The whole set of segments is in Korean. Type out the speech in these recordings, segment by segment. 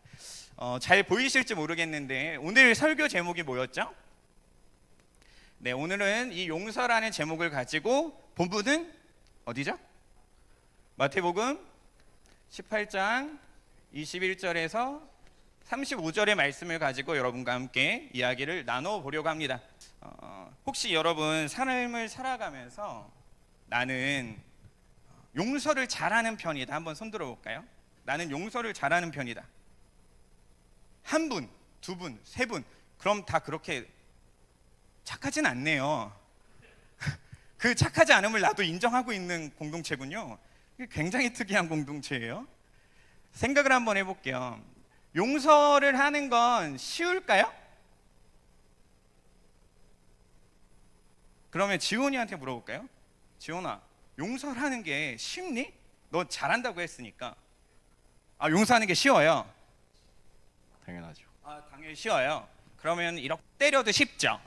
하겠습니다. 잘 보이실지 모르겠는데 오늘 설교 제목이 뭐였죠? 네, 오늘은 이 용서라는 제목을 가지고 본문은 어디죠? 마태복음 18장 21절에서 35절의 말씀을 가지고 여러분과 함께 이야기를 나눠보려고 합니다. 혹시 여러분 삶을 살아가면서 나는 용서를 잘하는 편이다, 한번 손들어 볼까요? 나는 용서를 잘하는 편이다. 한 분, 두 분, 세 분, 그럼 다 그렇게 착하진 않네요. 그 착하지 않음을 나도 인정하고 있는 공동체군요. 굉장히 특이한 공동체예요. 생각을 한번 해볼게요. 용서를 하는 건 쉬울까요? 그러면 지훈이한테 물어볼까요? 지훈아, 용서를 하는 게 쉽니? 너 잘한다고 했으니까. 용서하는 게 쉬워요? 당연하죠. 당연히 쉬워요. 그러면 이렇게 때려도 쉽죠?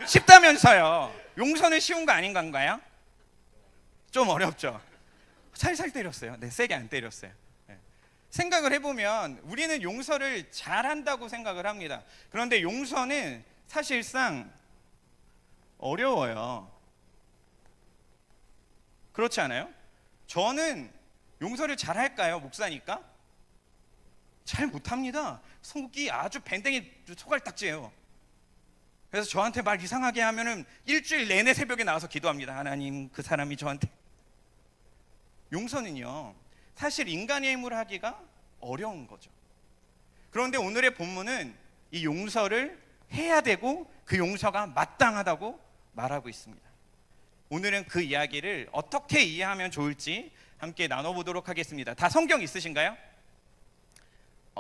쉽다면서요. 용서는 쉬운 거 아닌 건가요? 좀 어렵죠? 살살 때렸어요. 네, 세게 안 때렸어요. 네. 생각을 해보면 우리는 용서를 잘한다고 생각을 합니다. 그런데 용서는 사실상 어려워요. 그렇지 않아요? 저는 용서를 잘할까요? 목사니까? 잘 못합니다. 속이 아주 밴댕이 소갈딱지예요. 그래서 저한테 말 이상하게 하면은 일주일 내내 새벽에 나와서 기도합니다. 하나님, 그 사람이 저한테. 용서는요, 사실 인간의 힘으로 하기가 어려운 거죠. 그런데 오늘의 본문은 이 용서를 해야 되고 그 용서가 마땅하다고 말하고 있습니다. 오늘은 그 이야기를 어떻게 이해하면 좋을지 함께 나눠보도록 하겠습니다. 다 성경 있으신가요?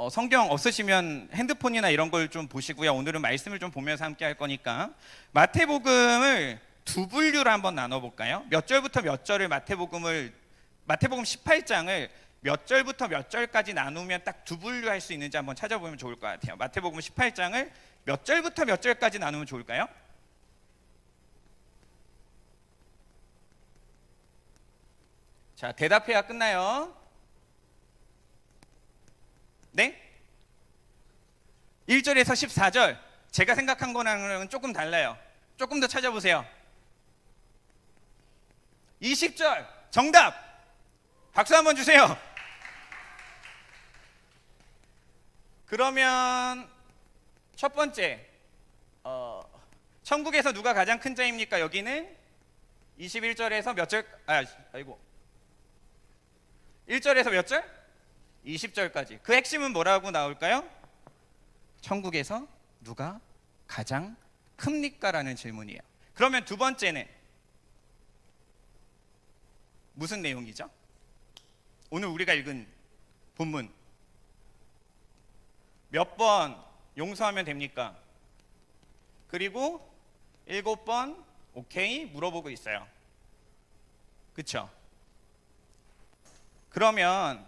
성경 없으시면 핸드폰이나 이런 걸 좀 보시고요. 오늘은 말씀을 좀 보면서 함께 할 거니까 마태복음을 두 분류로 한번 나눠볼까요? 몇 절부터 몇 절을 마태복음 18장을 몇 절부터 몇 절까지 나누면 딱 두 분류 할 수 있는지 한번 찾아보면 좋을 것 같아요. 마태복음 18장을 몇 절부터 몇 절까지 나누면 좋을까요? 자, 대답해야 끝나요. 네? 1절에서 14절. 제가 생각한 거랑은 조금 달라요. 조금 더 찾아보세요. 20절. 정답. 박수 한번 주세요. 그러면 첫 번째, 천국에서 누가 가장 큰 자입니까? 여기는 21절에서 몇 절? 1절에서 몇 절? 20절까지. 그 핵심은 뭐라고 나올까요? 천국에서 누가 가장 큽니까? 라는 질문이에요. 그러면 두 번째는 무슨 내용이죠? 오늘 우리가 읽은 본문 몇 번 용서하면 됩니까? 그리고 7번 오케이 물어보고 있어요. 그쵸? 그러면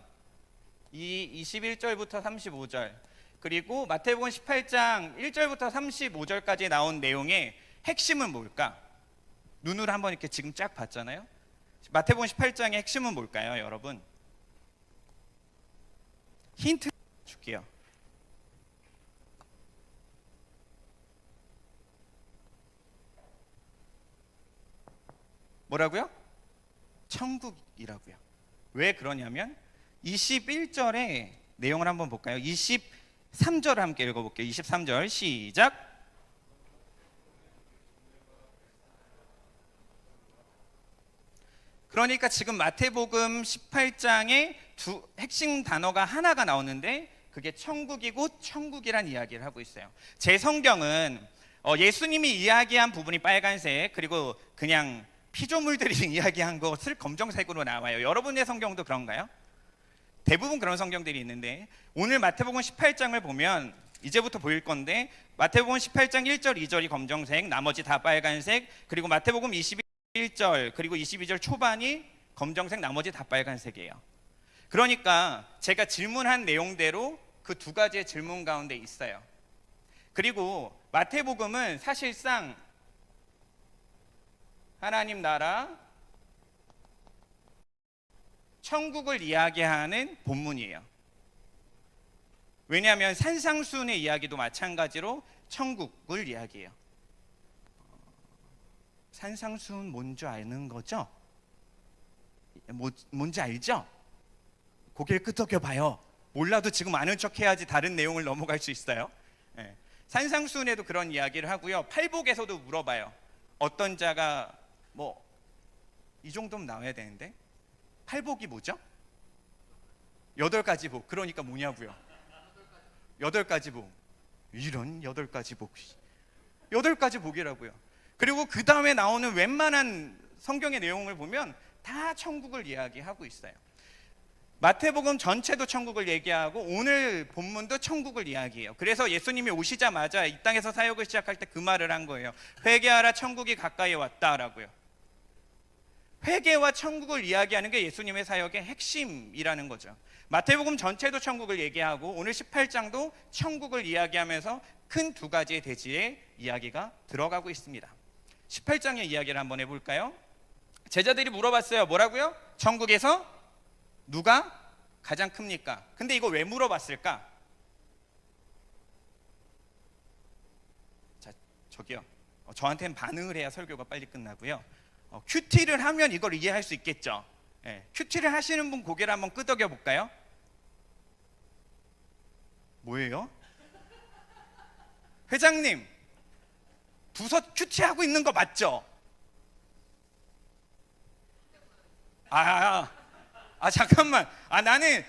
이 21절부터 35절 그리고 마태복음 18장 1절부터 35절까지 나온 내용의 핵심은 뭘까? 눈으로 한번 이렇게 지금 쫙 봤잖아요. 마태복음 18장의 핵심은 뭘까요, 여러분? 힌트 줄게요. 뭐라고요? 천국이라고요. 왜 그러냐면 21절의 내용을 한번 볼까요? 23절을 함께 읽어볼게요. 23절 시작. 그러니까 지금 마태복음 18장에 두 핵심 단어가 하나가 나오는데 그게 천국이고 천국이란 이야기를 하고 있어요. 제 성경은 예수님이 이야기한 부분이 빨간색, 그리고 그냥 피조물들이 이야기한 것을 검정색으로 나와요. 여러분의 성경도 그런가요? 대부분 그런 성경들이 있는데 오늘 마태복음 18장을 보면 이제부터 보일 건데 마태복음 18장 1절 2절이 검정색, 나머지 다 빨간색, 그리고 마태복음 21절 그리고 22절 초반이 검정색, 나머지 다 빨간색이에요. 그러니까 제가 질문한 내용대로 그 두 가지의 질문 가운데 있어요. 그리고 마태복음은 사실상 하나님 나라, 천국을 이야기하는 본문이에요. 왜냐하면 산상수훈의 이야기도 마찬가지로 천국을 이야기해요. 산상수훈 뭔지 아는 거죠? 뭔지 알죠? 고개를 끄덕여 봐요. 몰라도 지금 아는 척 해야지 다른 내용을 넘어갈 수 있어요. 네. 산상수훈에도 그런 이야기를 하고요. 팔복에서도 물어봐요. 어떤 자가 뭐 이 정도면 나와야 되는데 팔복이 뭐죠? 8가지 복. 그러니까 뭐냐고요? 8가지 복. 이런 8가지 복. 8가지 복이라고요. 그리고 그 다음에 나오는 웬만한 성경의 내용을 보면 다 천국을 이야기하고 있어요. 마태복음 전체도 천국을 얘기하고 오늘 본문도 천국을 이야기해요. 그래서 예수님이 오시자마자 이 땅에서 사역을 시작할 때 그 말을 한 거예요. 회개하라, 천국이 가까이 왔다라고요. 회개와 천국을 이야기하는 게 예수님의 사역의 핵심이라는 거죠. 마태복음 전체도 천국을 얘기하고 오늘 18장도 천국을 이야기하면서 큰 2가지의 대지의 이야기가 들어가고 있습니다. 18장의 이야기를 한번 해볼까요? 제자들이 물어봤어요. 뭐라고요? 천국에서 누가 가장 큽니까? 근데 이거 왜 물어봤을까? 자, 저기요. 저한테는 반응을 해야 설교가 빨리 끝나고요. 큐티를 하면 이걸 이해할 수 있겠죠. 네, 큐티를 하시는 분 고개를 한번 끄덕여 볼까요? 뭐예요? 회장님, 부서 큐티하고 있는 거 맞죠? 잠깐만. 나는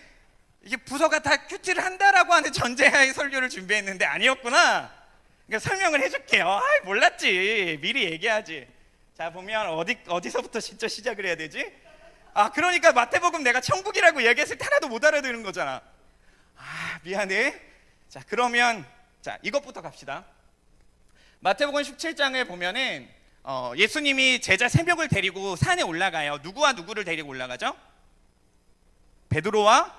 이게 부서가 다 큐티를 한다라고 하는 전제하에 설교를 준비했는데 아니었구나. 그러니까 설명을 해줄게요. 몰랐지. 미리 얘기하지. 자, 보면 어디서부터 진짜 시작을 해야 되지? 그러니까 마태복음 내가 천국이라고 얘기했을 때 하나도 못 알아듣는 거잖아. 미안해. 자, 그러면 이것부터 갑시다. 마태복음 17장을 보면은 예수님이 제자 3명을 데리고 산에 올라가요. 누구와 누구를 데리고 올라가죠? 베드로와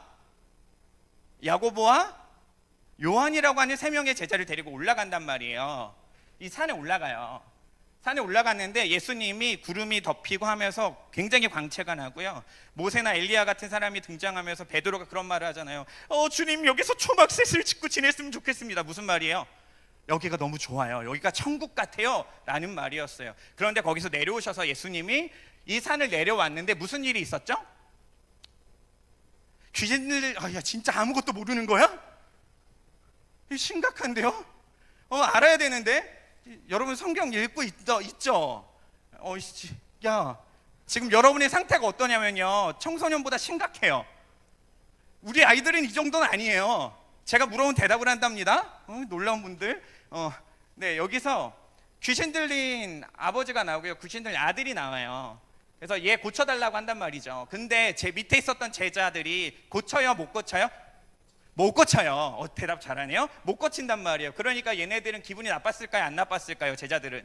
야고보와 요한이라고 하는 3명의 제자를 데리고 올라간단 말이에요. 이 산에 올라가요. 산에 올라갔는데 예수님이 구름이 덮이고 하면서 굉장히 광채가 나고요. 모세나 엘리야 같은 사람이 등장하면서 베드로가 그런 말을 하잖아요. 주님, 여기서 초막셋을 짓고 지냈으면 좋겠습니다. 무슨 말이에요? 여기가 너무 좋아요. 여기가 천국 같아요. 라는 말이었어요. 그런데 거기서 내려오셔서 예수님이 이 산을 내려왔는데 무슨 일이 있었죠? 귀신들, 진짜 아무것도 모르는 거야? 심각한데요? 알아야 되는데. 여러분 성경 읽고 있죠? 지금 여러분의 상태가 어떠냐면요, 청소년보다 심각해요. 우리 아이들은 이 정도는 아니에요. 제가 물어본 대답을 한답니다. 놀라운 분들. 네, 여기서 귀신 들린 아버지가 나오고요, 귀신 들린 아들이 나와요. 그래서 얘 고쳐달라고 한단 말이죠. 근데 제 밑에 있었던 제자들이 고쳐요, 못 고쳐요? 못 고쳐요. 대답 잘하네요. 못 고친단 말이에요. 그러니까 얘네들은 기분이 나빴을까요, 안 나빴을까요, 제자들은?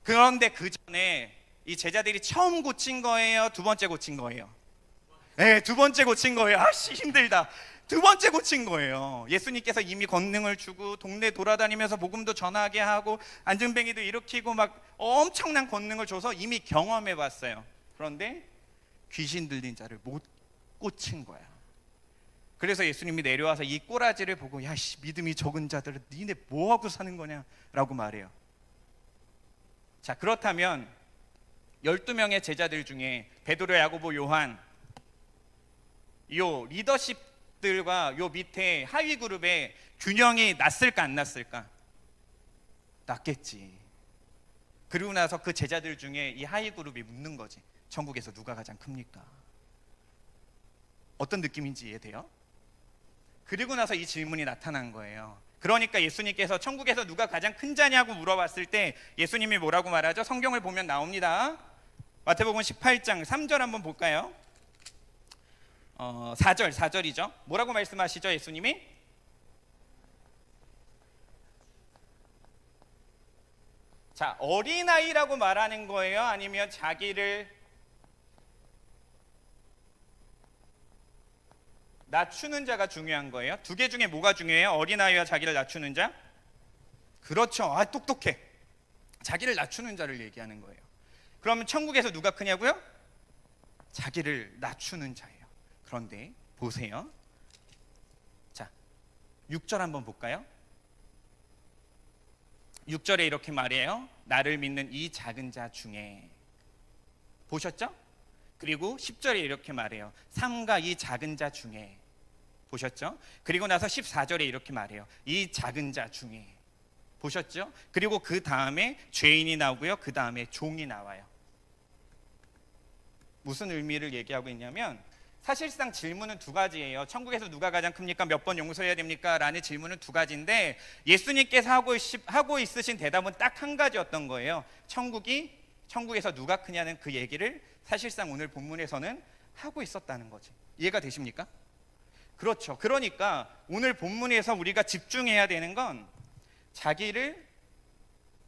그런데 그 전에 이 제자들이 처음 고친 거예요, 2번째 고친 거예요? 네, 2번째 고친 거예요. 힘들다. 2번째 고친 거예요. 예수님께서 이미 권능을 주고 동네 돌아다니면서 복음도 전하게 하고 안증뱅이도 일으키고 막 엄청난 권능을 줘서 이미 경험해 봤어요. 그런데 귀신 들린 자를 못 고친 거야. 그래서 예수님이 내려와서 이 꼬라지를 보고, 믿음이 적은 자들은 니네 뭐하고 사는 거냐 라고 말해요. 자, 그렇다면 12명의 제자들 중에 베드로, 야고보, 요한, 요 리더십들과 요 밑에 하위 그룹의 균형이 났을까 안 났을까? 났겠지. 그리고 나서 그 제자들 중에 이 하위 그룹이 묻는 거지. 천국에서 누가 가장 큽니까? 어떤 느낌인지 이해돼요? 그리고 나서 이 질문이 나타난 거예요. 그러니까 예수님께서 천국에서 누가 가장 큰 자냐고 물어봤을 때 예수님이 뭐라고 말하죠? 성경을 보면 나옵니다. 마태복음 18장 3절 한번 볼까요? 4절이죠. 뭐라고 말씀하시죠, 예수님이? 자, 어린아이라고 말하는 거예요? 아니면 자기를 낮추는 자가 중요한 거예요? 2개 중에 뭐가 중요해요? 어린아이와 자기를 낮추는 자? 그렇죠. 똑똑해. 자기를 낮추는 자를 얘기하는 거예요. 그러면 천국에서 누가 크냐고요? 자기를 낮추는 자예요. 그런데 보세요. 자, 6절 한번 볼까요? 6절에 이렇게 말해요. 나를 믿는 이 작은 자 중에. 보셨죠? 그리고 10절에 이렇게 말해요. 삼가 이 작은 자 중에. 보셨죠? 그리고 나서 14절에 이렇게 말해요. 이 작은 자 중에. 보셨죠? 그리고 그 다음에 죄인이 나오고요. 그 다음에 종이 나와요. 무슨 의미를 얘기하고 있냐면 사실상 질문은 두 가지예요. 천국에서 누가 가장 큽니까? 몇 번 용서해야 됩니까? 라는 질문은 두 가지인데 예수님께서 하고 있으신 대답은 딱 한 가지였던 거예요. 천국에서 누가 크냐는 그 얘기를 사실상 오늘 본문에서는 하고 있었다는 거지. 이해가 되십니까? 그렇죠. 그러니까 오늘 본문에서 우리가 집중해야 되는 건 자기를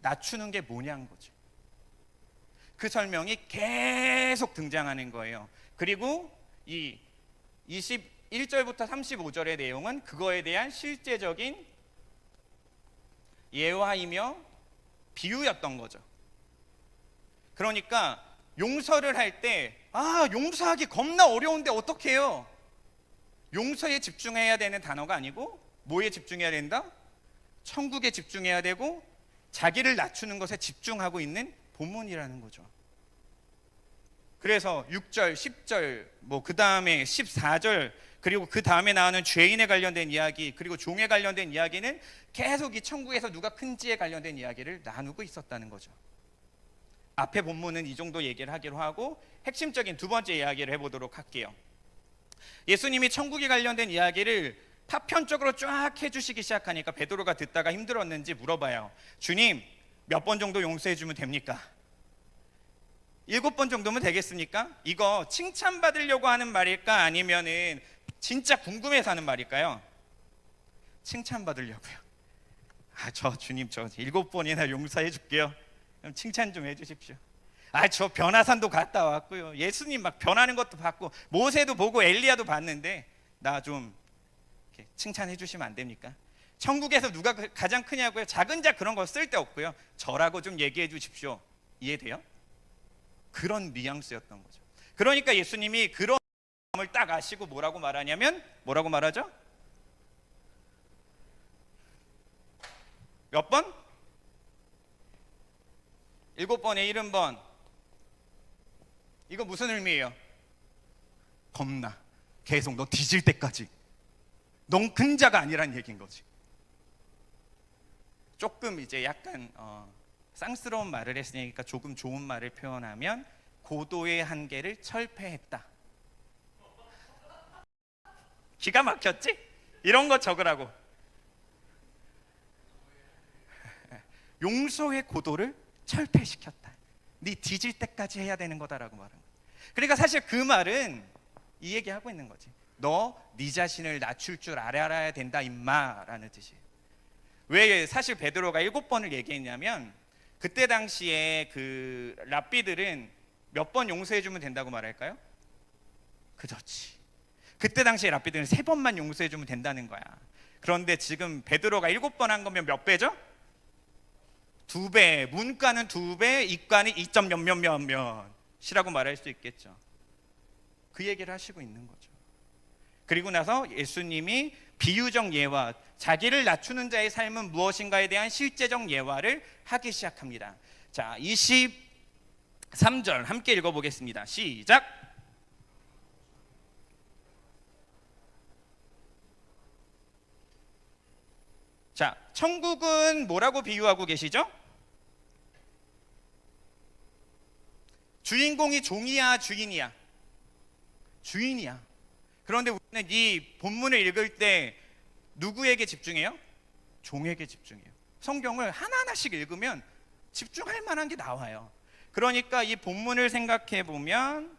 낮추는 게 뭐냐는 거죠. 그 설명이 계속 등장하는 거예요. 그리고 이 21절부터 35절의 내용은 그거에 대한 실제적인 예화이며 비유였던 거죠. 그러니까 용서를 할 때 용서하기 겁나 어려운데 어떻게 해요? 용서에 집중해야 되는 단어가 아니고 뭐에 집중해야 된다? 천국에 집중해야 되고 자기를 낮추는 것에 집중하고 있는 본문이라는 거죠. 그래서 6절, 10절, 그 다음에 14절, 그리고 그 다음에 나오는 죄인에 관련된 이야기, 그리고 종에 관련된 이야기는 계속 이 천국에서 누가 큰지에 관련된 이야기를 나누고 있었다는 거죠. 앞에 본문은 이 정도 얘기를 하기로 하고 핵심적인 두 번째 이야기를 해보도록 할게요. 예수님이 천국에 관련된 이야기를 파편적으로 쫙 해주시기 시작하니까 베드로가 듣다가 힘들었는지 물어봐요. 주님, 몇 번 정도 용서해 주면 됩니까? 7번 정도면 되겠습니까? 이거 칭찬받으려고 하는 말일까? 아니면은 진짜 궁금해서 하는 말일까요? 칭찬받으려고요. 저 주님, 저 7번이나 용서해 줄게요. 그럼 칭찬 좀 해주십시오. 저 변화산도 갔다 왔고요. 예수님 막 변하는 것도 봤고 모세도 보고 엘리야도 봤는데 나 좀 칭찬해 주시면 안 됩니까? 천국에서 누가 가장 크냐고요? 작은 자 그런 거 쓸데없고요. 저라고 좀 얘기해 주십시오. 이해돼요? 그런 뉘앙스였던 거죠. 그러니까 예수님이 그런 마음을 딱 아시고 뭐라고 말하냐면 뭐라고 말하죠? 몇 번? 7번에 70번. 이거 무슨 의미예요? 겁나 계속 너 뒤질 때까지. 넌 큰 자가 아니란 얘기인 거지. 조금 이제 약간 쌍스러운 말을 했으니까 조금 좋은 말을 표현하면 고도의 한계를 철폐했다. 기가 막혔지? 이런 거 적으라고. 용서의 고도를 철폐시켰다. 네 뒤질 때까지 해야 되는 거다라고 말하는 거야. 그러니까 사실 그 말은 이 얘기하고 있는 거지. 너 네 자신을 낮출 줄 알아야 된다 임마라는 뜻이에요. 왜 사실 베드로가 7번을 얘기했냐면 그때 당시에 그 랍비들은 몇 번 용서해 주면 된다고 말할까요? 그렇지. 그때 당시에 랍비들은 3번만 용서해 주면 된다는 거야. 그런데 지금 베드로가 7번 한 거면 몇 배죠? 2배. 문과는 2배, 이과는 2점 몇몇몇몇이라고 말할 수 있겠죠. 그 얘기를 하시고 있는 거죠. 그리고 나서 예수님이 비유적 예화, 자기를 낮추는 자의 삶은 무엇인가에 대한 실제적 예화를 하기 시작합니다. 자, 23절 함께 읽어보겠습니다. 시작. 자, 천국은 뭐라고 비유하고 계시죠? 주인공이 종이야, 주인이야? 주인이야. 그런데 우리는 이 본문을 읽을 때 누구에게 집중해요? 종에게 집중해요. 성경을 하나하나씩 읽으면 집중할 만한 게 나와요. 그러니까 이 본문을 생각해 보면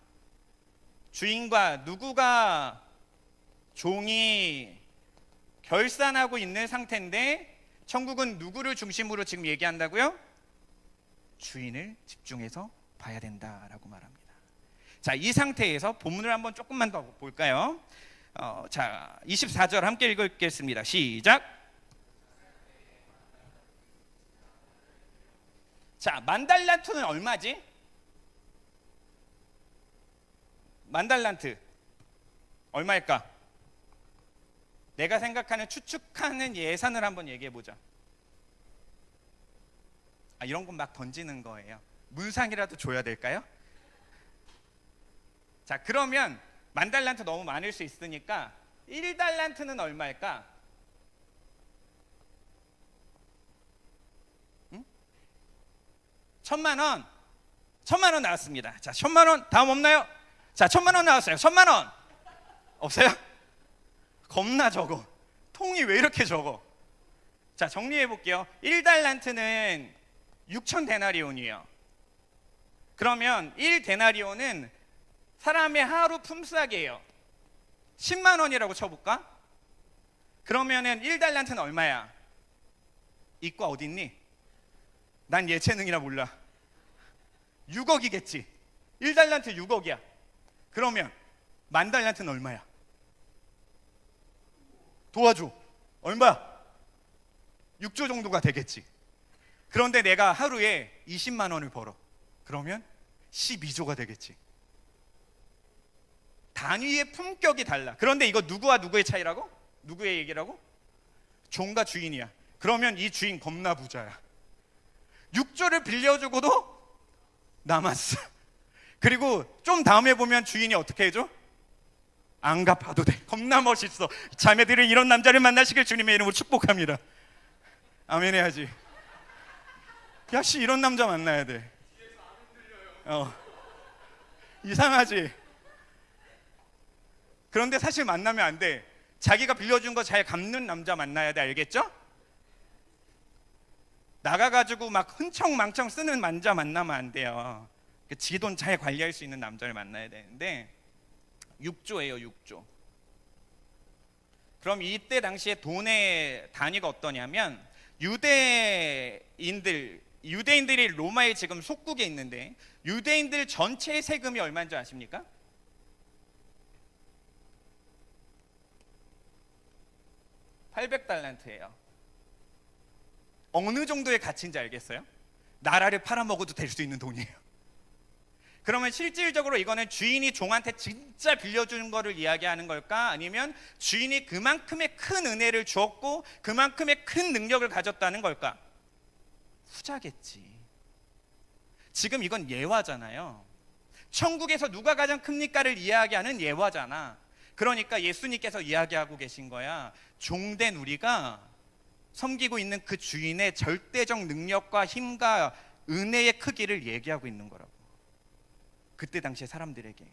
주인과 누구가 종이 결산하고 있는 상태인데 천국은 누구를 중심으로 지금 얘기한다고요? 주인을 집중해서 봐야 된다라고 말합니다. 자, 이 상태에서 본문을 한번 조금만 더 볼까요? 자, 24절 함께 읽겠습니다. 시작. 자, 10,000달란트는 얼마지? 만달란트 얼마일까? 내가 생각하는 추측하는 예산을 한번 얘기해 보자. 이런 건 막 던지는 거예요. 문상이라도 줘야 될까요? 자, 그러면 만달란트 너무 많을 수 있으니까 1달란트는 얼마일까? 응? 1,000만 원 나왔습니다. 자, 1,000만 원 다음 없나요? 자, 1,000만 원 나왔어요. 1,000만 원 없어요? 겁나 적어. 통이 왜 이렇게 적어? 자, 정리해 볼게요. 1달란트는 6,000데나리온이에요. 그러면 1데나리온은 사람의 하루 품삯이에요. 10만 원이라고 쳐볼까? 그러면은 1달란트는 얼마야? 이과 어디 있니? 난 예체능이라 몰라. 6억이겠지. 1달란트 6억이야. 그러면 만달란트는 얼마야? 도와줘. 얼마야? 6조 정도가 되겠지. 그런데 내가 하루에 20만 원을 벌어. 그러면 12조가 되겠지. 단위의 품격이 달라. 그런데 이거 누구와 누구의 차이라고? 누구의 얘기라고? 종과 주인이야. 그러면 이 주인 겁나 부자야. 6조를 빌려주고도 남았어. 그리고 좀 다음에 보면 주인이 어떻게 해줘? 안 갚아도 돼. 겁나 멋있어. 자매들은 이런 남자를 만나시길 주님의 이름으로 축복합니다. 아멘 해야지. 야씨, 이런 남자 만나야 돼. 이상하지? 그런데 사실 만나면 안 돼. 자기가 빌려준 거 잘 갚는 남자 만나야 돼. 알겠죠? 나가가지고 막 흥청망청 쓰는 남자 만나면 안 돼요. 지 돈 잘 관리할 수 있는 남자를 만나야 되는데 6조예요. 6조. 그럼 이때 당시에 돈의 단위가 어떠냐면 유대인들이 로마에 지금 속국에 있는데 유대인들 전체의 세금이 얼마인 줄 아십니까? 800달란트예요. 어느 정도의 가치인지 알겠어요? 나라를 팔아먹어도 될 수 있는 돈이에요. 그러면 실질적으로 이거는 주인이 종한테 진짜 빌려주는 거를 이야기하는 걸까? 아니면 주인이 그만큼의 큰 은혜를 주었고 그만큼의 큰 능력을 가졌다는 걸까? 후자겠지. 지금 이건 예화잖아요. 천국에서 누가 가장 큽니까를 이야기하는 예화잖아. 그러니까 예수님께서 이야기하고 계신 거야. 종된 우리가 섬기고 있는 그 주인의 절대적 능력과 힘과 은혜의 크기를 얘기하고 있는 거라고. 그때 당시에 사람들에게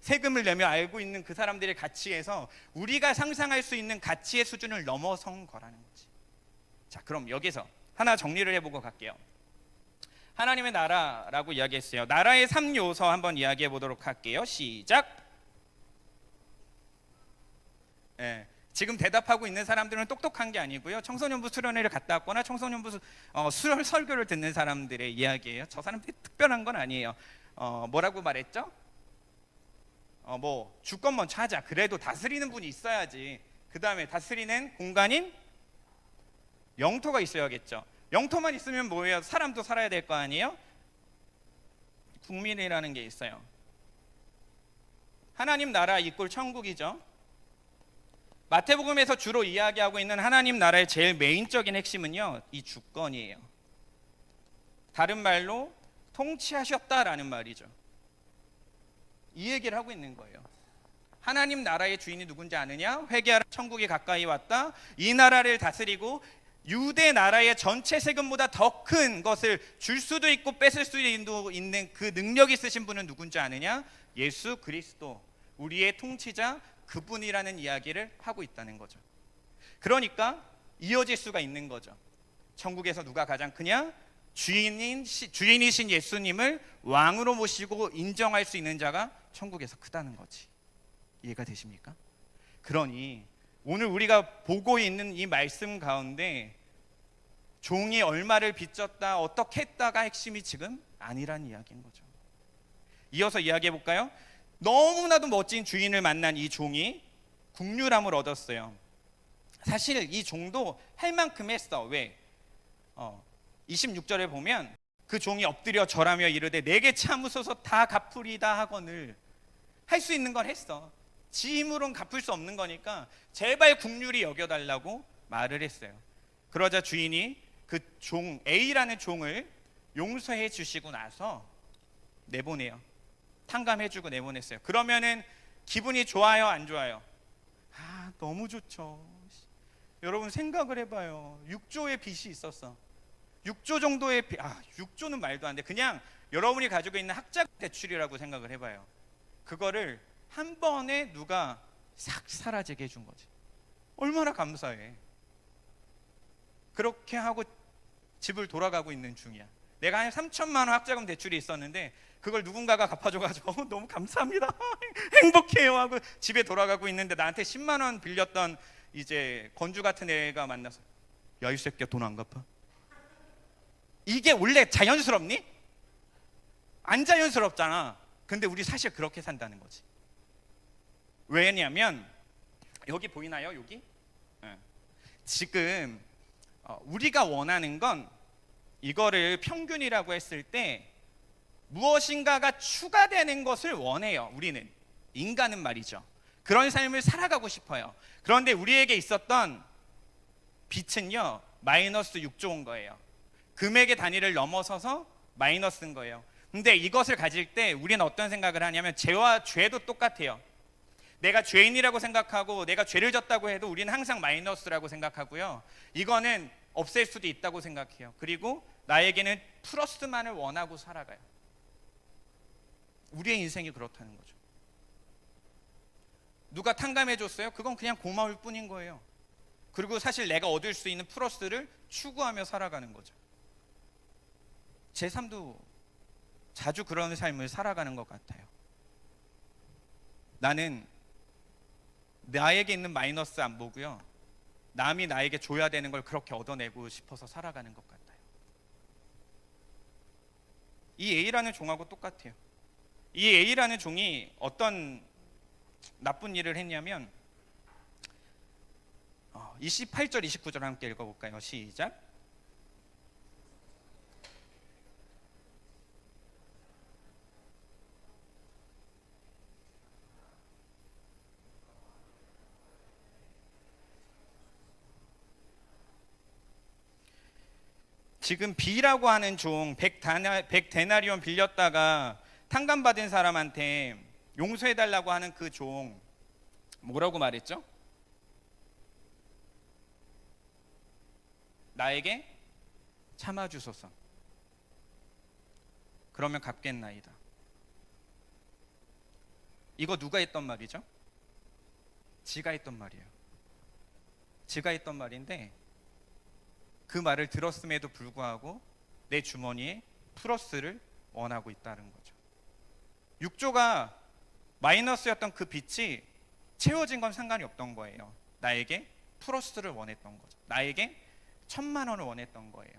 세금을 내며 알고 있는 그 사람들의 가치에서 우리가 상상할 수 있는 가치의 수준을 넘어선 거라는 거지. 자, 그럼 여기서 하나 정리를 해보고 갈게요. 하나님의 나라라고 이야기했어요. 나라의 3요소 한번 이야기해 보도록 할게요. 시작. 지금 대답하고 있는 사람들은 똑똑한 게 아니고요. 청소년부 수련회를 갔다 왔거나 청소년부 설교를 듣는 사람들의 이야기예요. 저 사람들이 특별한 건 아니에요. 뭐라고 말했죠? 뭐 주권 먼저 하자. 그래도 다스리는 분이 있어야지. 그 다음에 다스리는 공간인 영토가 있어야겠죠. 영토만 있으면 뭐예요? 사람도 살아야 될 거 아니에요? 국민이라는 게 있어요. 하나님 나라 이꼴 천국이죠. 마태복음에서 주로 이야기하고 있는 하나님 나라의 제일 메인적인 핵심은요, 이 주권이에요. 다른 말로 통치하셨다라는 말이죠. 이 얘기를 하고 있는 거예요. 하나님 나라의 주인이 누군지 아느냐? 회개하라, 천국이 가까이 왔다. 이 나라를 다스리고 유대 나라의 전체 세금보다 더 큰 것을 줄 수도 있고 뺏을 수도 있는 그 능력이 있으신 분은 누군지 아느냐? 예수 그리스도, 우리의 통치자, 그분이라는 이야기를 하고 있다는 거죠. 그러니까 이어질 수가 있는 거죠. 천국에서 누가 가장 크냐? 주인이신 예수님을 왕으로 모시고 인정할 수 있는 자가 천국에서 크다는 거지. 이해가 되십니까? 그러니 오늘 우리가 보고 있는 이 말씀 가운데 종이 얼마를 빚졌다, 어떻게 했다가 핵심이 지금 아니란 이야기인 거죠. 이어서 이야기해 볼까요? 너무나도 멋진 주인을 만난 이 종이 국률함을 얻었어요. 사실 이 종도 할 만큼 했어. 왜? 26절에 보면 그 종이 엎드려 절하며 이르되 내게 참으소서 다 갚으리다 하거늘. 할 수 있는 걸 했어. 지 힘으로는 갚을 수 없는 거니까 제발 국률이 여겨달라고 말을 했어요. 그러자 주인이 그 종 A라는 종을 용서해 주시고 나서 내보내요. 탕감해주고 내보냈어요. 그러면은 기분이 좋아요, 안 좋아요? 아, 너무 좋죠. 여러분 생각을 해봐요. 6조의 빚이 있었어. 6조 정도의 6조는 말도 안 돼. 그냥 여러분이 가지고 있는 학자 대출이라고 생각을 해봐요. 그거를 한 번에 누가 싹 사라지게 해준 거지. 얼마나 감사해. 그렇게 하고 집을 돌아가고 있는 중이야. 내가 한 3천만 원 학자금 대출이 있었는데 그걸 누군가가 갚아줘가지고 너무 감사합니다. 행복해요 하고 집에 돌아가고 있는데 나한테 10만 원 빌렸던 이제 건주 같은 애가 만나서 야, 이 새끼야 돈 안 갚아? 이게 원래 자연스럽니? 안 자연스럽잖아. 근데 우리 사실 그렇게 산다는 거지. 왜냐면 여기 보이나요? 여기? 지금 우리가 원하는 건 이거를 평균이라고 했을 때 무엇인가가 추가되는 것을 원해요. 우리는 인간은 말이죠. 그런 삶을 살아가고 싶어요. 그런데 우리에게 있었던 빚은요 마이너스 6조인 거예요. 금액의 단위를 넘어서서 마이너스인 거예요. 근데 이것을 가질 때 우리는 어떤 생각을 하냐면 죄와 죄도 똑같아요. 내가 죄인이라고 생각하고 내가 죄를 졌다고 해도 우리는 항상 마이너스라고 생각하고요. 이거는 없앨 수도 있다고 생각해요. 그리고 나에게는 플러스만을 원하고 살아가요. 우리의 인생이 그렇다는 거죠. 누가 탕감해 줬어요? 그건 그냥 고마울 뿐인 거예요. 그리고 사실 내가 얻을 수 있는 플러스를 추구하며 살아가는 거죠. 제 삶도 자주 그런 삶을 살아가는 것 같아요. 나는 나에게 있는 마이너스 안 보고요, 남이 나에게 줘야 되는 걸 그렇게 얻어내고 싶어서 살아가는 것 같아요. 이 A라는 종하고 똑같아요. 이 A라는 종이 어떤 나쁜 일을 했냐면 28절 29절 함께 읽어볼까요? 시작. 지금 B라고 하는 종 100데나리온 빌렸다가 탕감받은 사람한테 용서해달라고 하는 그 종 뭐라고 말했죠? 나에게 참아주소서. 그러면 갚겠나이다. 이거 누가 했던 말이죠? 지가 했던 말이에요. 지가 했던 말인데 그 말을 들었음에도 불구하고 내 주머니에 플러스를 원하고 있다는 거죠. 6조가 마이너스였던 그 빚이 채워진 건 상관이 없던 거예요. 나에게 플러스를 원했던 거죠. 나에게 1,000만 원을 원했던 거예요.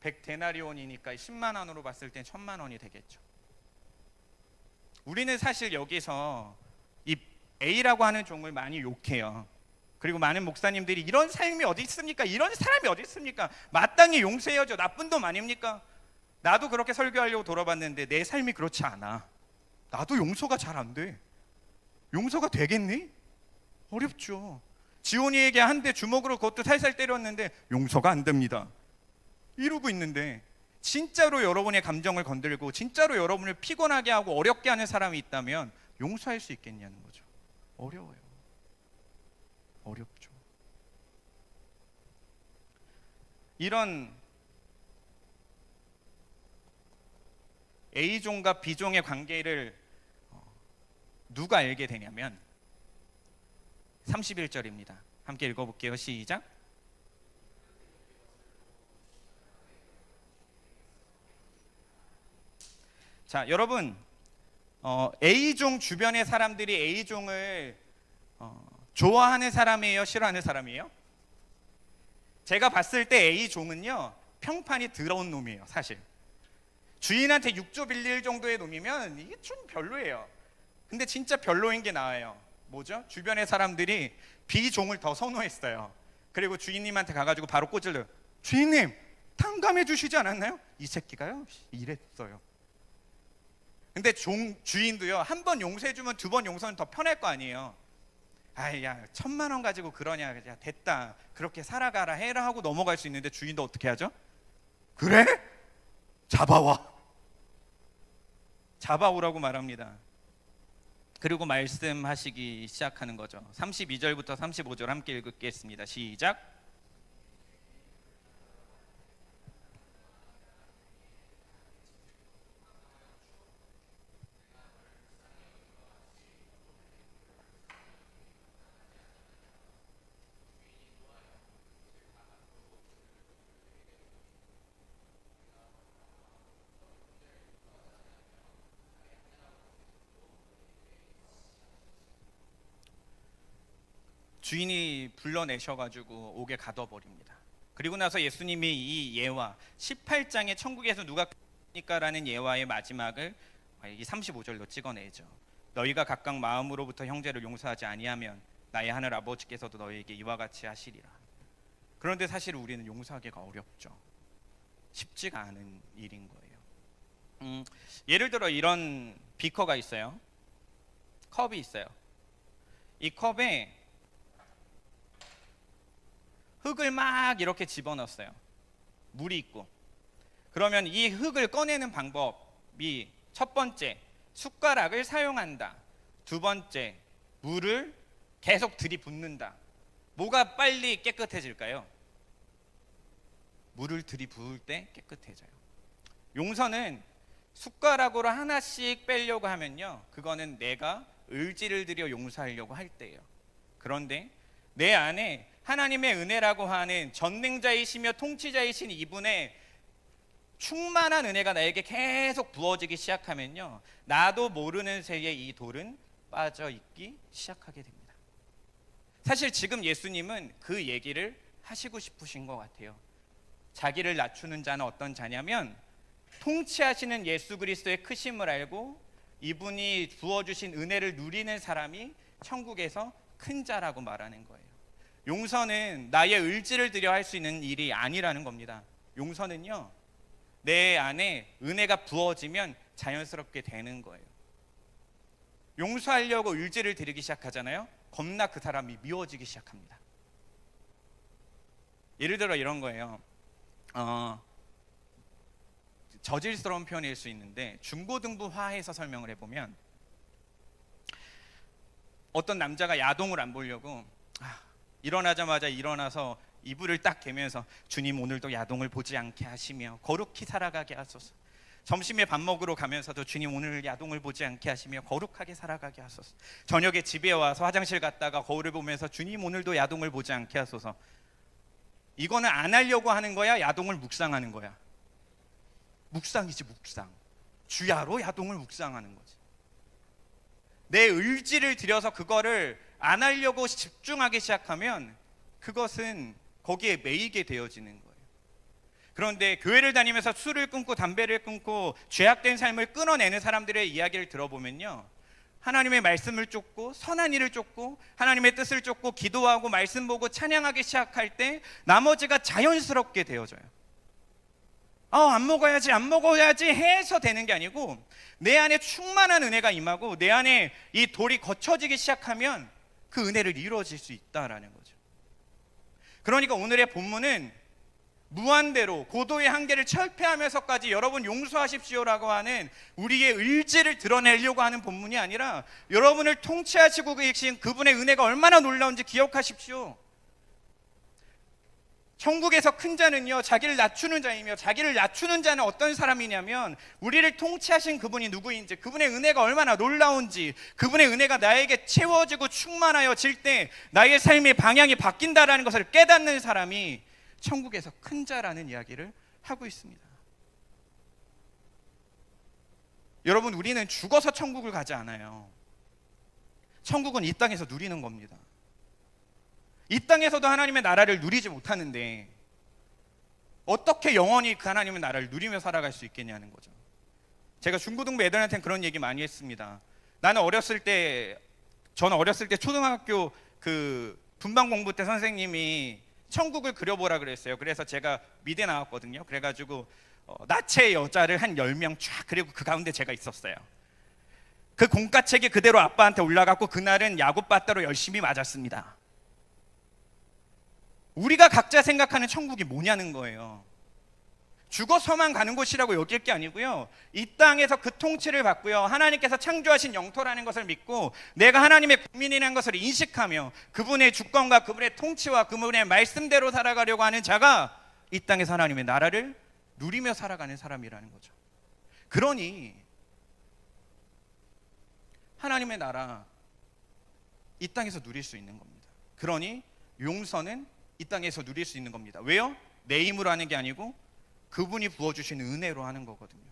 100데나리온이니까 10만 원으로 봤을 땐 1,000만 원이 되겠죠. 우리는 사실 여기서 이 A라고 하는 종을 많이 욕해요. 그리고 많은 목사님들이 이런 삶이 어디 있습니까? 이런 사람이 어디 있습니까? 마땅히 용서해야죠. 나쁜 놈 아닙니까? 나도 그렇게 설교하려고 돌아봤는데 내 삶이 그렇지 않아. 나도 용서가 잘 안 돼. 용서가 되겠니? 어렵죠. 지온이에게 한 대 주먹으로 그것도 살살 때렸는데 용서가 안 됩니다. 이러고 있는데 진짜로 여러분의 감정을 건들고 진짜로 여러분을 피곤하게 하고 어렵게 하는 사람이 있다면 용서할 수 있겠냐는 거죠. 어려워요. 어렵죠. 이런 A종과 B종의 관계를 누가 알게 되냐면 31절입니다. 함께 읽어볼게요. 시작. 자, 여러분, A종 주변의 사람들이 A종을 좋아하는 사람이에요? 싫어하는 사람이에요? 제가 봤을 때 A종은요 평판이 더러운 놈이에요. 사실 주인한테 6조 빌릴 정도의 놈이면 이게 좀 별로예요. 근데 진짜 별로인 게 나와요. 뭐죠? 주변의 사람들이 B종을 더 선호했어요. 그리고 주인님한테 가가지고 바로 꼬질러요. 주인님 탕감해 주시지 않았나요? 이 새끼가요? 이랬어요. 근데 주인도요, 한 번 용서해주면 두 번 용서는 더 편할 거 아니에요. 아이, 야, 1,000만 원 가지고 그러냐, 야, 됐다, 그렇게 살아가라 해라 하고 넘어갈 수 있는데 주인도 어떻게 하죠? 그래? 잡아오라고 말합니다. 그리고 말씀하시기 시작하는 거죠. 32절부터 35절 함께 읽겠습니다. 시작. 주인이 불러내셔가지고 옥에 가둬버립니다. 그리고 나서 예수님이 이 예화 18장의 천국에서 누가 니까라는 예화의 마지막을 이 35절로 찍어내죠. 너희가 각각 마음으로부터 형제를 용서하지 아니하면 나의 하늘 아버지께서도 너희에게 이와 같이 하시리라. 그런데 사실 우리는 용서하기가 어렵죠. 쉽지가 않은 일인 거예요. 예를 들어 이런 비커가 있어요. 컵이 있어요. 이 컵에 흙을 막 이렇게 집어넣었어요. 물이 있고. 그러면 이 흙을 꺼내는 방법이 첫 번째, 숟가락을 사용한다. 두 번째, 물을 계속 들이붓는다. 뭐가 빨리 깨끗해질까요? 물을 들이부을 때 깨끗해져요. 용서는 숟가락으로 하나씩 빼려고 하면요, 그거는 내가 의지를 들여 용서하려고 할 때예요. 그런데 내 안에 하나님의 은혜라고 하는 전능자이시며 통치자이신 이분의 충만한 은혜가 나에게 계속 부어지기 시작하면요, 나도 모르는 새에 이 돌은 빠져 있기 시작하게 됩니다. 사실 지금 예수님은 그 얘기를 하시고 싶으신 것 같아요. 자기를 낮추는 자는 어떤 자냐면 통치하시는 예수 그리스도의 크심을 알고 이분이 부어주신 은혜를 누리는 사람이 천국에서 큰 자라고 말하는 거예요. 용서는 나의 의지를 들여 할 수 있는 일이 아니라는 겁니다. 용서는요, 내 안에 은혜가 부어지면 자연스럽게 되는 거예요. 용서하려고 의지를 들이기 시작하잖아요. 겁나 그 사람이 미워지기 시작합니다. 예를 들어 이런 거예요. 저질스러운 표현일 수 있는데 중고등부화해서 설명을 해보면, 어떤 남자가 야동을 안 보려고 일어나자마자 일어나서 이불을 딱 개면서 주님 오늘도 야동을 보지 않게 하시며 거룩히 살아가게 하소서. 점심에 밥 먹으러 가면서도 주님 오늘 야동을 보지 않게 하시며 거룩하게 살아가게 하소서. 저녁에 집에 와서 화장실 갔다가 거울을 보면서 주님 오늘도 야동을 보지 않게 하소서. 이거는 안 하려고 하는 거야, 야동을 묵상하는 거야? 묵상이지, 묵상. 주야로 야동을 묵상하는 거지. 내 의지를 들여서 그거를 안 하려고 집중하기 시작하면 그것은 거기에 매이게 되어지는 거예요. 그런데 교회를 다니면서 술을 끊고 담배를 끊고 죄악된 삶을 끊어내는 사람들의 이야기를 들어보면요, 하나님의 말씀을 쫓고 선한 일을 쫓고 하나님의 뜻을 쫓고 기도하고 말씀 보고 찬양하기 시작할 때 나머지가 자연스럽게 되어져요. 안 먹어야지 해서 되는 게 아니고 내 안에 충만한 은혜가 임하고 내 안에 이 돌이 거쳐지기 시작하면 그 은혜를 이루어질 수 있다라는 거죠. 그러니까 오늘의 본문은 무한대로 고도의 한계를 철폐하면서까지 여러분 용서하십시오라고 하는 우리의 의지를 드러내려고 하는 본문이 아니라 여러분을 통치하시고 계신 그분의 은혜가 얼마나 놀라운지 기억하십시오. 천국에서 큰 자는요, 자기를 낮추는 자이며, 자기를 낮추는 자는 어떤 사람이냐면 우리를 통치하신 그분이 누구인지, 그분의 은혜가 얼마나 놀라운지, 그분의 은혜가 나에게 채워지고 충만하여질 때 나의 삶의 방향이 바뀐다라는 것을 깨닫는 사람이 천국에서 큰 자라는 이야기를 하고 있습니다. 여러분, 우리는 죽어서 천국을 가지 않아요. 천국은 이 땅에서 누리는 겁니다. 이 땅에서도 하나님의 나라를 누리지 못하는데 어떻게 영원히 그 하나님의 나라를 누리며 살아갈 수 있겠냐는 거죠. 제가 중고등부 애들한테는 그런 얘기 많이 했습니다. 저는 어렸을 때 초등학교 그 분반 공부 때 선생님이 천국을 그려보라 그랬어요. 그래서 제가 미대 나왔거든요. 그래가지고 나체 여자를 한 10명 쫙 그리고 그 가운데 제가 있었어요. 그 공과책이 그대로 아빠한테 올라갔고 그날은 야구빠따로 열심히 맞았습니다. 우리가 각자 생각하는 천국이 뭐냐는 거예요. 죽어서만 가는 곳이라고 여길 게 아니고요, 이 땅에서 그 통치를 받고요, 하나님께서 창조하신 영토라는 것을 믿고 내가 하나님의 국민이라는 것을 인식하며 그분의 주권과 그분의 통치와 그분의 말씀대로 살아가려고 하는 자가 이 땅에서 하나님의 나라를 누리며 살아가는 사람이라는 거죠. 그러니 하나님의 나라 이 땅에서 누릴 수 있는 겁니다. 그러니 용서는 이 땅에서 누릴 수 있는 겁니다. 왜요? 내 힘으로 하는 게 아니고 그분이 부어주신 은혜로 하는 거거든요.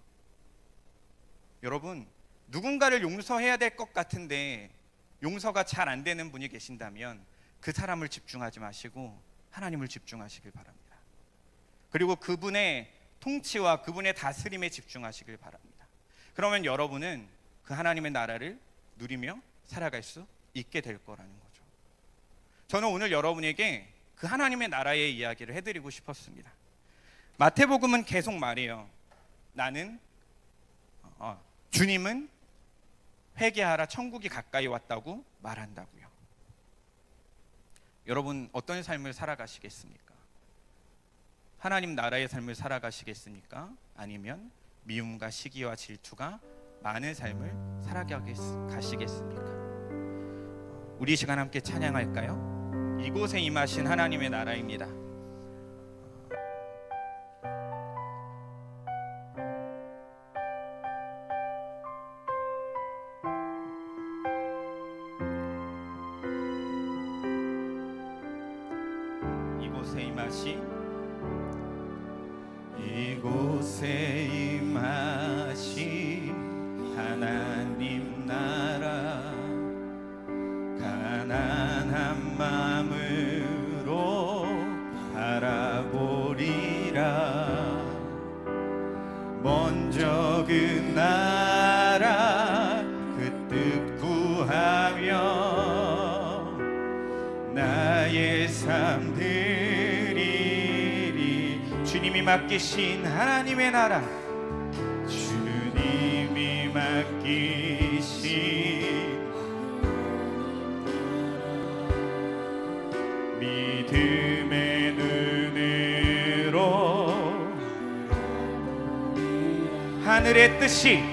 여러분, 누군가를 용서해야 될 것 같은데 용서가 잘 안 되는 분이 계신다면 그 사람을 집중하지 마시고 하나님을 집중하시길 바랍니다. 그리고 그분의 통치와 그분의 다스림에 집중하시길 바랍니다. 그러면 여러분은 그 하나님의 나라를 누리며 살아갈 수 있게 될 거라는 거죠. 저는 오늘 여러분에게 그 하나님의 나라의 이야기를 해드리고 싶었습니다. 마태복음은 계속 말해요. 나는 주님은 회개하라, 천국이 가까이 왔다고 말한다고요. 여러분, 어떤 삶을 살아가시겠습니까? 하나님 나라의 삶을 살아가시겠습니까? 아니면 미움과 시기와 질투가 많은 삶을 살아가시겠습니까? 우리 시간 함께 찬양할까요? 이곳에 임하신 하나님의 나라입니다. 이곳에 임하신 하나님 나라, 가난한 마음으로 바라보리라. 먼저 그 나라 그 뜻 구하며 나의 삶 주님이 맡기신 하나님의 나라, 주님이 맡기신 믿음의 눈으로 하늘의 뜻이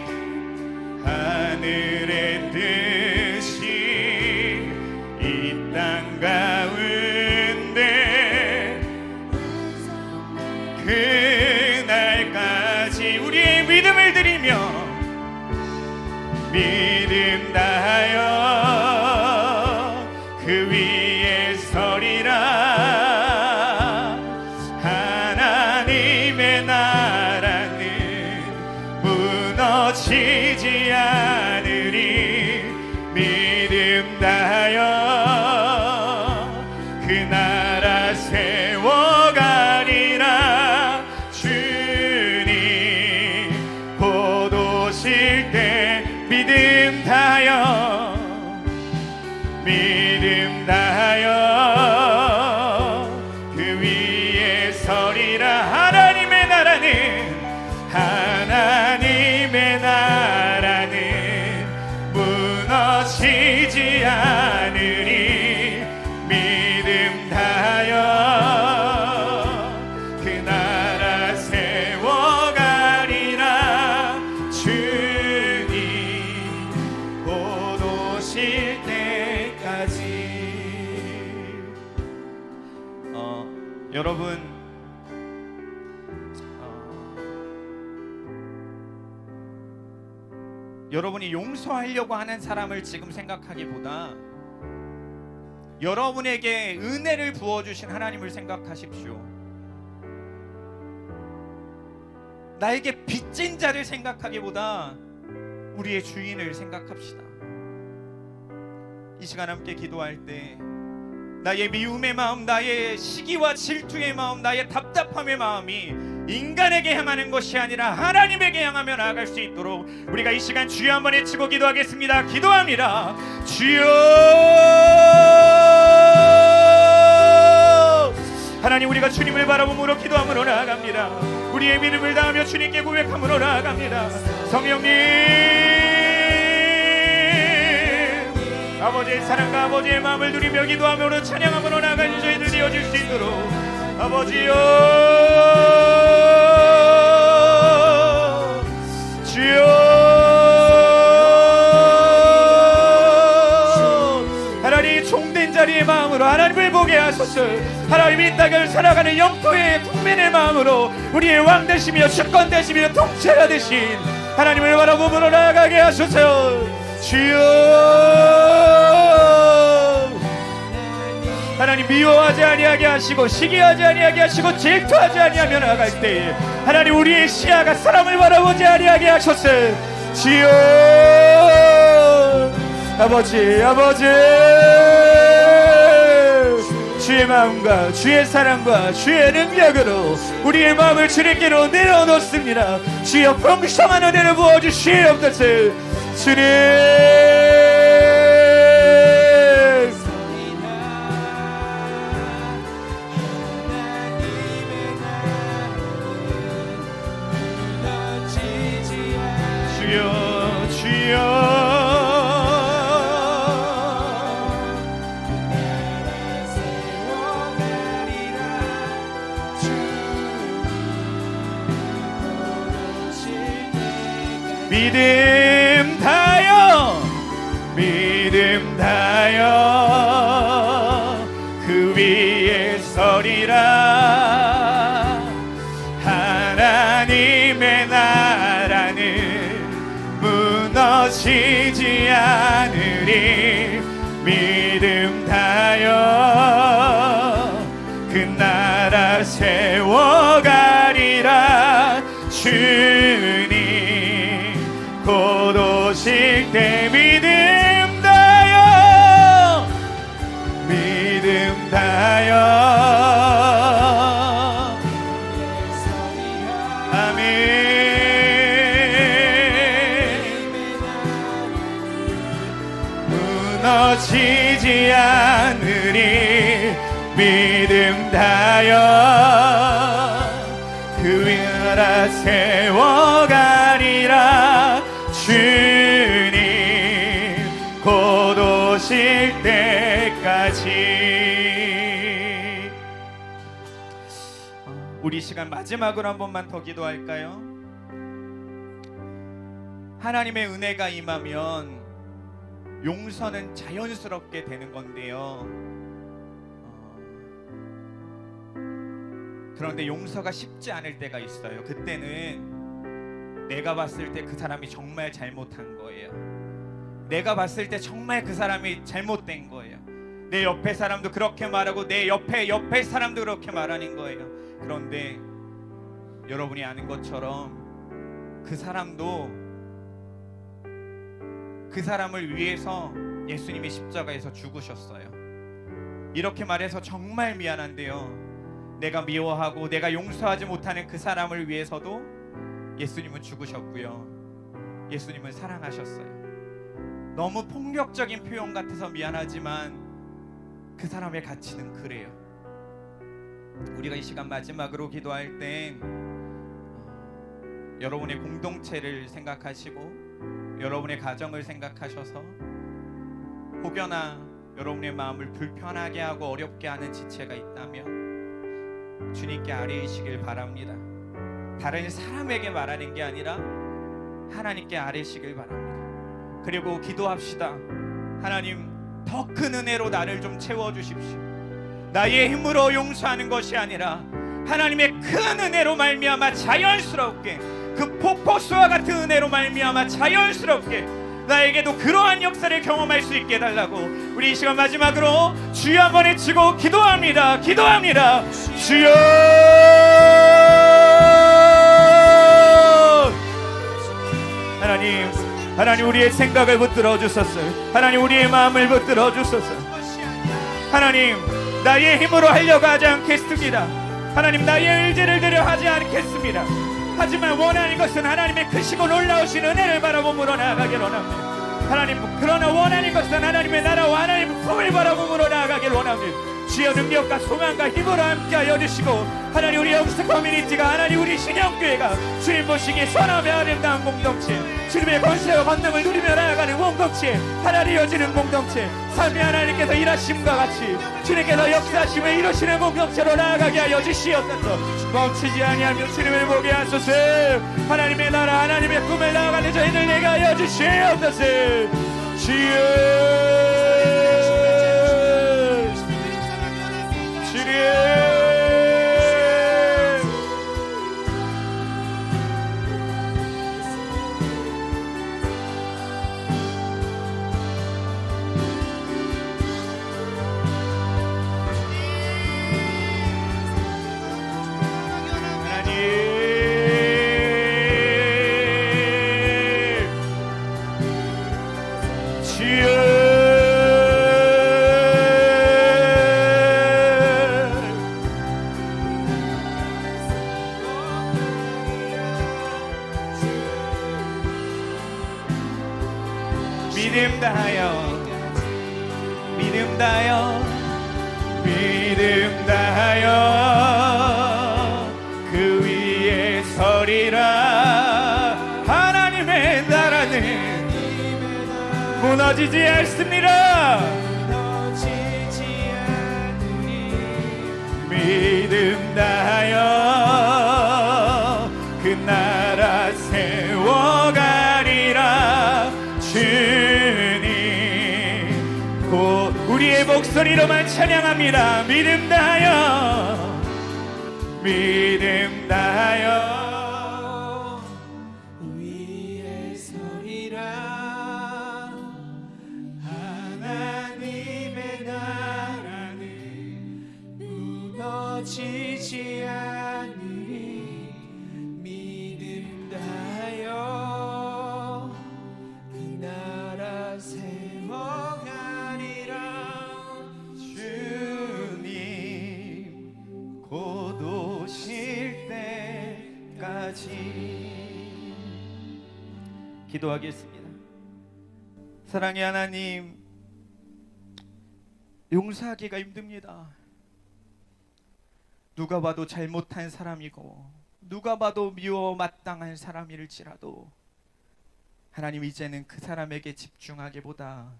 이 땅 가운데 그날까지 우리의 믿음을 드리며 믿음 다하여 그 위에 서리라. 하나님의 나라는 무너지지 않으리. 믿음 다하여 그 나라 세워가리라. 주님 곧 오실 때 믿음 다하여 그 위에 서리라. 하나님의 나라는 무너지지 않으리. 믿음 다하여 그 나라 세워가리라. 주님 곧 오실 때까지. 여러분, 여러분이 용서하려고 하는 사람을 지금 생각하기보다 여러분에게 은혜를 부어주신 하나님을 생각하십시오. 나에게 빚진 자를 생각하기보다 우리의 주인을 생각합시다. 이 시간 함께 기도할 때 나의 미움의 마음, 나의 시기와 질투의 마음, 나의 답답함의 마음이 인간에게 향하는 것이 아니라 하나님에게 향하며 나아갈 수 있도록 우리가 이 시간 주여 한번 외치고 기도하겠습니다. 기도합니다. 주여, 하나님, 우리가 주님을 바라보므로 기도함으로 나아갑니다. 우리의 믿음을 다하며 주님께 고백함으로 나아갑니다. 성령님, 아버지의 사랑과 아버지의 마음을 누리며 기도하며 찬양함으로 나아가는 저희들 되어질 수 있도록 아버지여 주여 하나님 종된 자리의 마음으로 하나님을 보게 하소서. 하나님 이 땅을 살아가는 영토의 국민의 마음으로 우리의 왕 되시며 주권 되시며 통치자 되신 하나님을 바라보므로 나아가게 하소서. 주여 하나님 미워하지 아니하게 하시고 시기하지 아니하게 하시고 질투하지 아니하며 나아갈 때 하나님 우리의 시야가 사람을 바라보지 아니하게 하소서. 주여 아버지 주의 마음과 주의 사랑과 주의 능력으로 우리의 마음을 주님께로 내려놓습니다. 주여 풍성한 은혜를 부어주시옵소서. 주님 주여 믿음 다여 그 위에 서리라. 하나님의 나라는 무너지지 않으리. 믿음 다여 그 나라 세워가리라. 주님 곧 오실 때 믿음 다여 아멘. 무너지지 않으리. 믿음 다여 그 나라 세워가리라. 주님 곧 오실 때까지. 우리 시간 마지막으로 한 번만 더 기도할까요? 하나님의 은혜가 임하면 용서는 자연스럽게 되는 건데요. 그런데 용서가 쉽지 않을 때가 있어요. 그때는 내가 봤을 때 그 사람이 정말 잘못한 거예요. 내가 봤을 때 정말 그 사람이 잘못된 거예요. 내 옆에 사람도 그렇게 말하고 내 옆에 사람도 그렇게 말하는 거예요. 그런데 여러분이 아는 것처럼 그 사람도 그 사람을 위해서 예수님이 십자가에서 죽으셨어요. 이렇게 말해서 정말 미안한데요, 내가 미워하고 내가 용서하지 못하는 그 사람을 위해서도 예수님은 죽으셨고요, 예수님은 사랑하셨어요. 너무 폭력적인 표현 같아서 미안하지만 그 사람의 가치는 그래요. 우리가 이 시간 마지막으로 기도할 땐 여러분의 공동체를 생각하시고 여러분의 가정을 생각하셔서 혹여나 여러분의 마음을 불편하게 하고 어렵게 하는 지체가 있다면 주님께 아뢰시길 바랍니다. 다른 사람에게 말하는 게 아니라 하나님께 아뢰시길 바랍니다. 그리고 기도합시다. 하나님, 더 큰 은혜로 나를 좀 채워주십시오. 나의 힘으로 용서하는 것이 아니라 하나님의 큰 은혜로 말미암아 자연스럽게, 그 폭포수와 같은 은혜로 말미암아 자연스럽게 나에게도 그러한 역사를 경험할 수 있게 해달라고 우리 이 시간 마지막으로 주여 한번 외치고 기도합니다. 주여, 하나님 우리의 생각을 붙들어 주소서. 하나님 우리의 마음을 붙들어 주소서. 하나님, 나의 힘으로 하려고 하지 않겠습니다. 하나님, 나의 의지를 들여 하지 않겠습니다. 하지만 원하는 것은 하나님의 크시고 놀라우신 은혜를 바라보므로 나아가길 원합니다. 하나님, 그러나 원하는 것은 하나님의 나라와 하나님의 품을 바라보므로 나아가길 원합니다. 주여 능력과 소망과 힘으로 함께하여 주시고 하나님 우리 영스 커뮤니티가 하나님 우리 신영교회가 주님 보시기에 선함의 아름다운 공동체 주님의 권세와 권능을 누리며 나아가는 공동체 하나님 이어지는 공동체 삶이 하나님께서 일하심과 같이 주님께서 역사하심을 이루시는 공동체로 나아가게 하여 주시옵소서. 멈추지 아니하며 주님을 보게 하소서. 하나님의 나라 하나님의 꿈을 나아가는 저희들 내게 하여 주시옵소서. 주여 주여 믿음 다하여 믿음 다하여 믿음 다하여 그 위에 서리라. 하나님의 나라는 무너지지 않습니다. 믿음 다하여 그 나라 세워가리라. 주님 곧 우리의 목소리로만 찬양합니다. 믿음 다하여 믿음 다하여 위에 서리라. 하나님의 나라는 무너지지 않으리. 믿음 다하여 그 나라 세워가리라. 주님 곧 오실 때까지. 기도하겠습니다. 사랑의 하나님, 용서하기가 힘듭니다. 누가 봐도 잘못한 사람이고 누가 봐도 미워 마땅한 사람일지라도 하나님, 이제는 그 사람에게 집중하기보다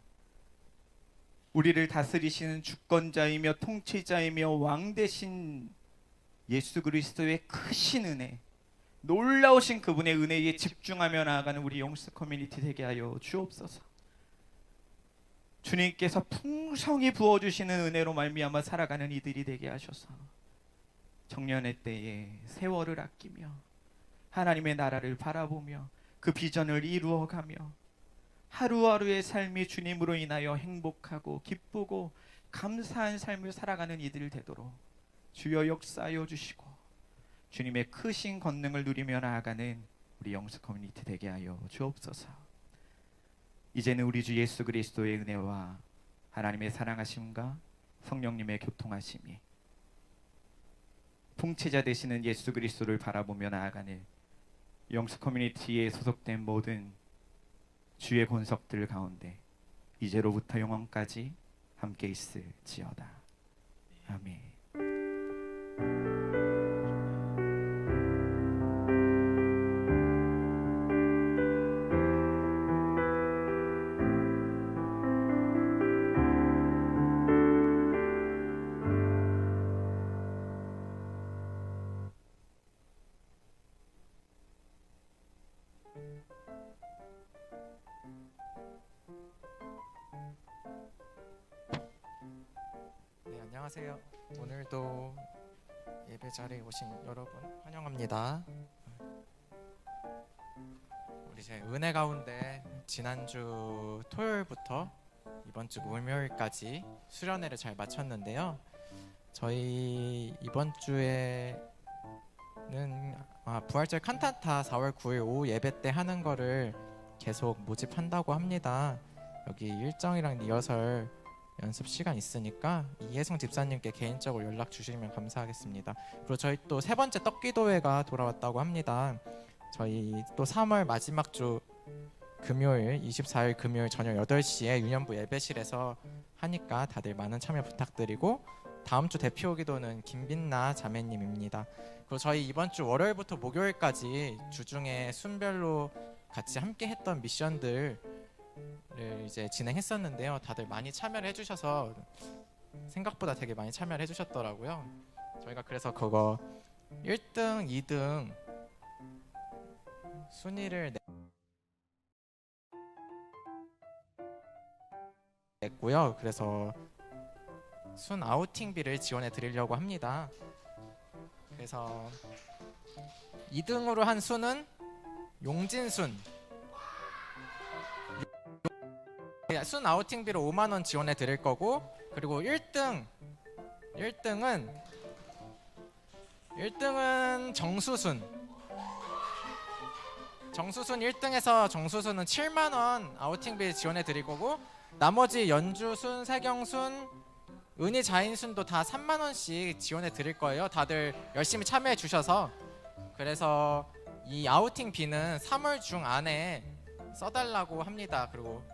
우리를 다스리시는 주권자이며 통치자이며 왕 되신 예수 그리스도의 크신 은혜, 놀라우신 그분의 은혜에 집중하며 나아가는 우리 영스 커뮤니티 되게 하여 주옵소서. 주님께서 풍성히 부어주시는 은혜로 말미암아 살아가는 이들이 되게 하셔서 청년의 때에 세월을 아끼며 하나님의 나라를 바라보며 그 비전을 이루어가며 하루하루의 삶이 주님으로 인하여 행복하고 기쁘고 감사한 삶을 살아가는 이들 되도록 주여 역사하여 주시고 주님의 크신 권능을 누리며 나아가는 우리 영스 커뮤니티 되게 하여 주옵소서. 이제는 우리 주 예수 그리스도의 은혜와 하나님의 사랑하심과 성령님의 교통하심이 통치자 되시는 예수 그리스도를 바라보며 나아가는 영스 커뮤니티에 소속된 모든 주의 권석들 가운데 이제로부터 영원까지 함께 있을지어다. 아멘. 네, 안녕하세요. 오늘도 예배 자리에 오신 여러분 환영합니다. 우리 제 은혜 가운데 지난주 토요일부터 이번 주 금요일까지 수련회를 잘 마쳤는데요. 저희 이번 주에는 부활절 칸타타 4월 9일 오후 예배 때 하는 거를 계속 모집한다고 합니다. 여기 일정이랑 리허설 연습 시간 있으니까 이혜성 집사님께 개인적으로 연락 주시면 감사하겠습니다. 그리고 저희 또 세 번째 떡기도회가 돌아왔다고 합니다. 저희 또 3월 마지막 주 금요일 24일 금요일 저녁 8시에 유년부 예배실에서 하니까 다들 많은 참여 부탁드리고 다음 주 대표 기도는 김빈나 자매님입니다. 그리고 저희 이번 주 월요일부터 목요일까지 주중에 순별로 같이 함께 했던 미션들을 이제 진행했었는데요. 다들 많이 참여를 해주셔서 생각보다 되게 많이 참여를 해주셨더라고요. 저희가 그래서 그거 1등, 2등 순위를 냈고요. 그래서 순 아우팅비를 지원해 드리려고 합니다. 그래서 2등으로 한 순은 용진순. 순 아우팅비로 5만 원 지원해 드릴 거고, 그리고 1등은 정수순 1등에서 정수순은 7만 원 아우팅비 지원해 드릴 거고, 나머지 연주순, 세경순, 은희 자인순도 다 3만 원씩 지원해 드릴 거예요. 다들 열심히 참여해 주셔서. 그래서 이 아우팅 비는 3월 중 안에 써달라고 합니다. 그리고